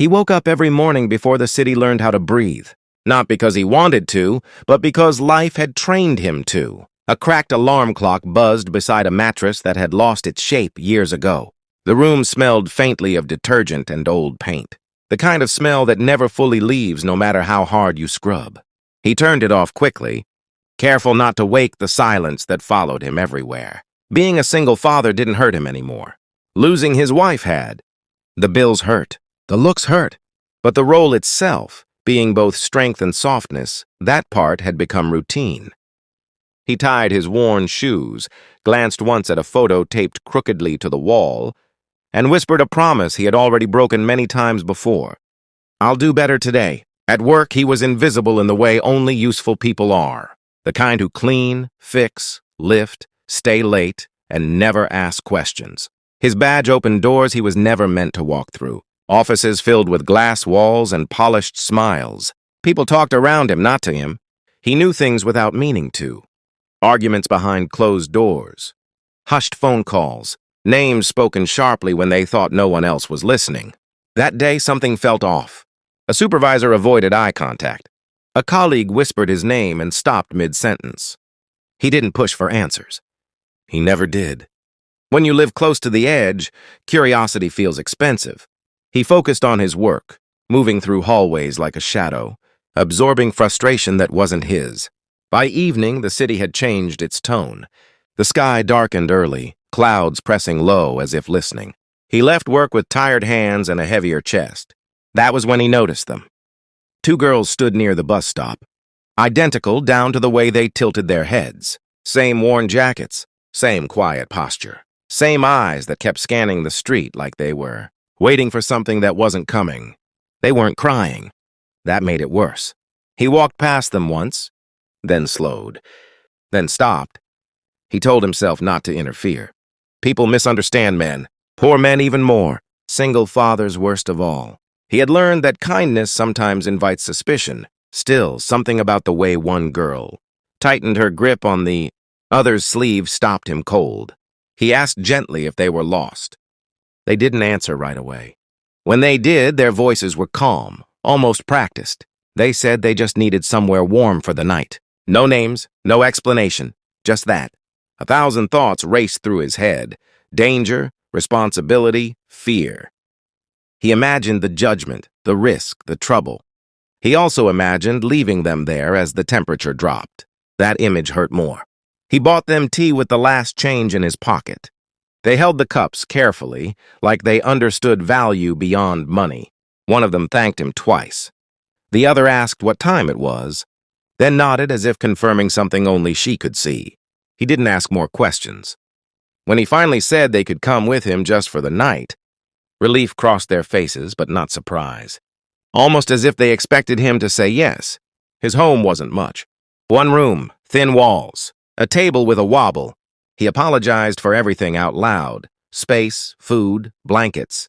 He woke up every morning before the city learned how to breathe. Not because he wanted to, but because life had trained him to. A cracked alarm clock buzzed beside a mattress that had lost its shape years ago. The room smelled faintly of detergent and old paint. The kind of smell that never fully leaves no matter how hard you scrub. He turned it off quickly, careful not to wake the silence that followed him everywhere. Being a single father didn't hurt him anymore. Losing his wife had. The bills hurt. The looks hurt. But the role itself, being both strength and softness, that part had become routine. He tied his worn shoes, glanced once at a photo taped crookedly to the wall, and whispered a promise he had already broken many times before. "I'll do better today." At work, he was invisible in the way only useful people are. The kind who clean, fix, lift, stay late, and never ask questions. His badge opened doors he was never meant to walk through. Offices filled with glass walls and polished smiles. People talked around him, not to him. He knew things without meaning to. Arguments behind closed doors. Hushed phone calls. Names spoken sharply when they thought no one else was listening. That day, something felt off. A supervisor avoided eye contact. A colleague whispered his name and stopped mid-sentence. He didn't push for answers. He never did. When you live close to the edge, curiosity feels expensive. He focused on his work, moving through hallways like a shadow, absorbing frustration that wasn't his. By evening, the city had changed its tone. The sky darkened early, clouds pressing low as if listening. He left work with tired hands and a heavier chest. That was when he noticed them. Two girls stood near the bus stop, identical down to the way they tilted their heads. Same worn jackets, same quiet posture, same eyes that kept scanning the street like they were waiting for something that wasn't coming. They weren't crying. That made it worse. He walked past them once, then slowed, then stopped. He told himself not to interfere. People misunderstand men, poor men even more, single fathers worst of all. He had learned that kindness sometimes invites suspicion. Still, something about the way one girl tightened her grip on the other's sleeve stopped him cold. He asked gently if they were lost. They didn't answer right away. When they did, their voices were calm, almost practiced. They said they just needed somewhere warm for the night. No names, no explanation, just that. 1,000 thoughts raced through his head. Danger, responsibility, fear. He imagined the judgment, the risk, the trouble. He also imagined leaving them there as the temperature dropped. That image hurt more. He bought them tea with the last change in his pocket. They held the cups carefully, like they understood value beyond money. One of them thanked him twice. The other asked what time it was, then nodded as if confirming something only she could see. He didn't ask more questions. When he finally said they could come with him just for the night, relief crossed their faces, but not surprise. Almost as if they expected him to say yes. His home wasn't much. One room, thin walls, a table with a wobble. He apologized for everything out loud. Space, food, blankets.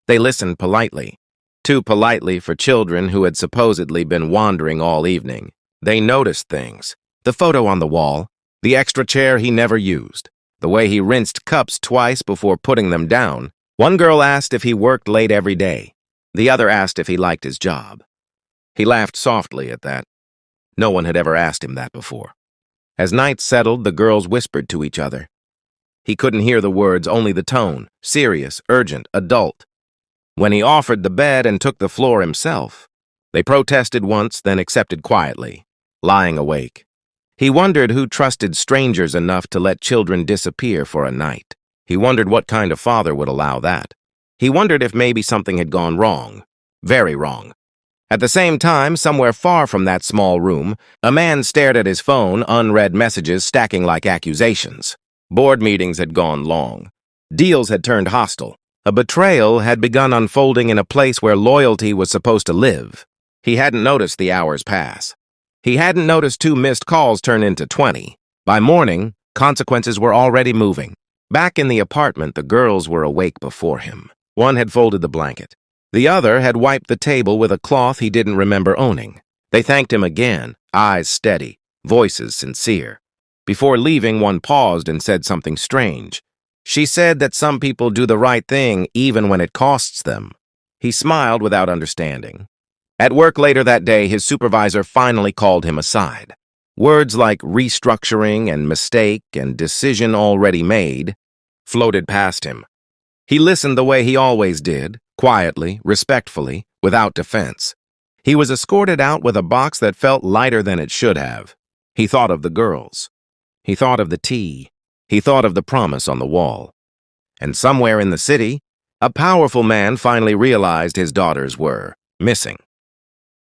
They listened politely. Too politely for children who had supposedly been wandering all evening. They noticed things. The photo on the wall, the extra chair he never used, the way he rinsed cups twice before putting them down. One girl asked if he worked late every day. The other asked if he liked his job. He laughed softly at that. No one had ever asked him that before. As night settled, the girls whispered to each other. He couldn't hear the words, only the tone, serious, urgent, adult. When he offered the bed and took the floor himself, they protested once, then accepted quietly, lying awake. He wondered who trusted strangers enough to let children disappear for a night. He wondered what kind of father would allow that. He wondered if maybe something had gone wrong, very wrong. At the same time, somewhere far from that small room, a man stared at his phone, unread messages stacking like accusations. Board meetings had gone long. Deals had turned hostile. A betrayal had begun unfolding in a place where loyalty was supposed to live. He hadn't noticed the hours pass. He hadn't noticed 2 missed calls turn into 20. By morning, consequences were already moving. Back in the apartment, the girls were awake before him. One had folded the blanket. The other had wiped the table with a cloth he didn't remember owning. They thanked him again, eyes steady, voices sincere. Before leaving, one paused and said something strange. She said that some people do the right thing even when it costs them. He smiled without understanding. At work later that day, his supervisor finally called him aside. Words like restructuring and mistake and decision already made floated past him. He listened the way he always did, quietly, respectfully, without defense. He was escorted out with a box that felt lighter than it should have. He thought of the girls. He thought of the tea. He thought of the promise on the wall. And somewhere in the city, a powerful man finally realized his daughters were missing.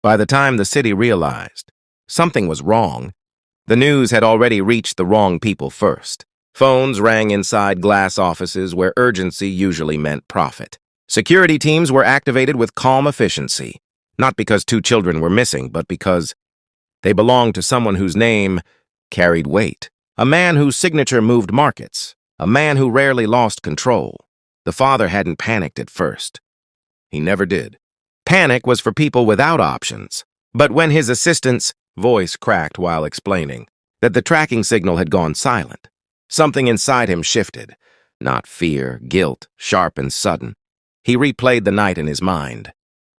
By the time the city realized something was wrong, the news had already reached the wrong people first. Phones rang inside glass offices where urgency usually meant profit. Security teams were activated with calm efficiency, not because 2 children were missing, but because they belonged to someone whose name carried weight. A man whose signature moved markets. A man who rarely lost control. The father hadn't panicked at first. He never did. Panic was for people without options. But when his assistant's voice cracked while explaining that the tracking signal had gone silent, something inside him shifted. Not fear, guilt, sharp and sudden. He replayed the night in his mind.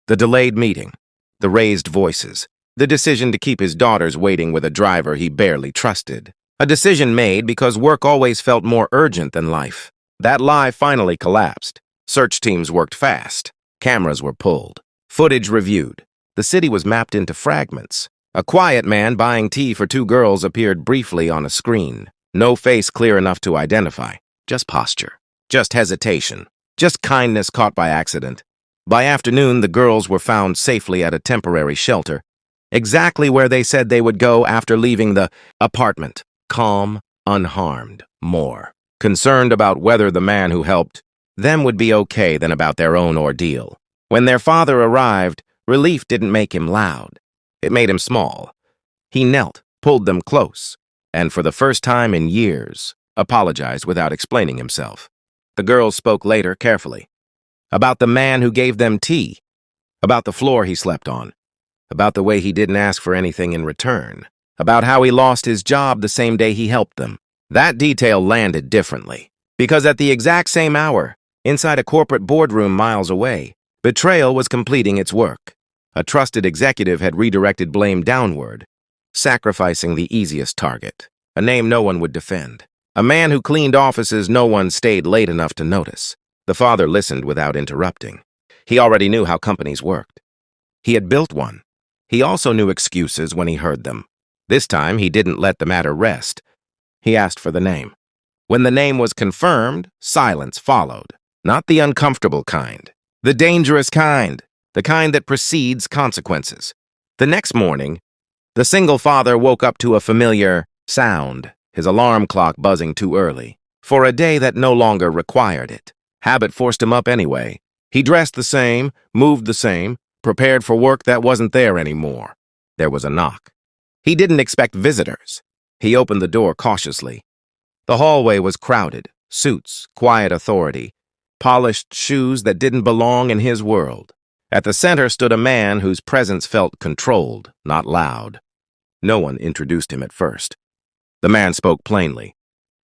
The delayed meeting, the raised voices, the decision to keep his daughters waiting with a driver he barely trusted. A decision made because work always felt more urgent than life. That lie finally collapsed. Search teams worked fast. Cameras were pulled. Footage reviewed. The city was mapped into fragments. A quiet man buying tea for 2 girls appeared briefly on a screen. No face clear enough to identify. Just posture. Just hesitation. Just kindness caught by accident. By afternoon, the girls were found safely at a temporary shelter, exactly where they said they would go after leaving the apartment. Calm, unharmed, more concerned about whether the man who helped them would be okay than about their own ordeal. When their father arrived, relief didn't make him loud. It made him small. He knelt, pulled them close, and for the first time in years, apologized without explaining himself. The girls spoke later carefully. About the man who gave them tea. About the floor he slept on. About the way he didn't ask for anything in return. About how he lost his job the same day he helped them. That detail landed differently. Because at the exact same hour, inside a corporate boardroom miles away, betrayal was completing its work. A trusted executive had redirected blame downward, sacrificing the easiest target, a name no one would defend. A man who cleaned offices no one stayed late enough to notice. The father listened without interrupting. He already knew how companies worked. He had built one. He also knew excuses when he heard them. This time, he didn't let the matter rest. He asked for the name. When the name was confirmed, silence followed. Not the uncomfortable kind. The dangerous kind. The kind that precedes consequences. The next morning, the single father woke up to a familiar sound, his alarm clock buzzing too early, for a day that no longer required it. Habit forced him up anyway. He dressed the same, moved the same, prepared for work that wasn't there anymore. There was a knock. He didn't expect visitors. He opened the door cautiously. The hallway was crowded, suits, quiet authority, polished shoes that didn't belong in his world. At the center stood a man whose presence felt controlled, not loud. No one introduced him at first. The man spoke plainly.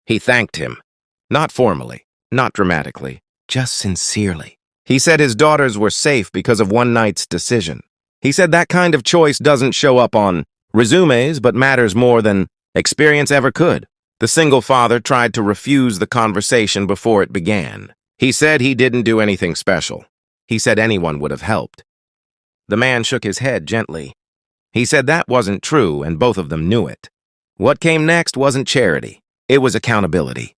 He thanked him. Not formally, not dramatically, just sincerely. He said his daughters were safe because of one night's decision. He said that kind of choice doesn't show up on resumes, but matters more than experience ever could. The single father tried to refuse the conversation before it began. He said he didn't do anything special. He said anyone would have helped. The man shook his head gently. He said that wasn't true, and both of them knew it. What came next wasn't charity. It was accountability.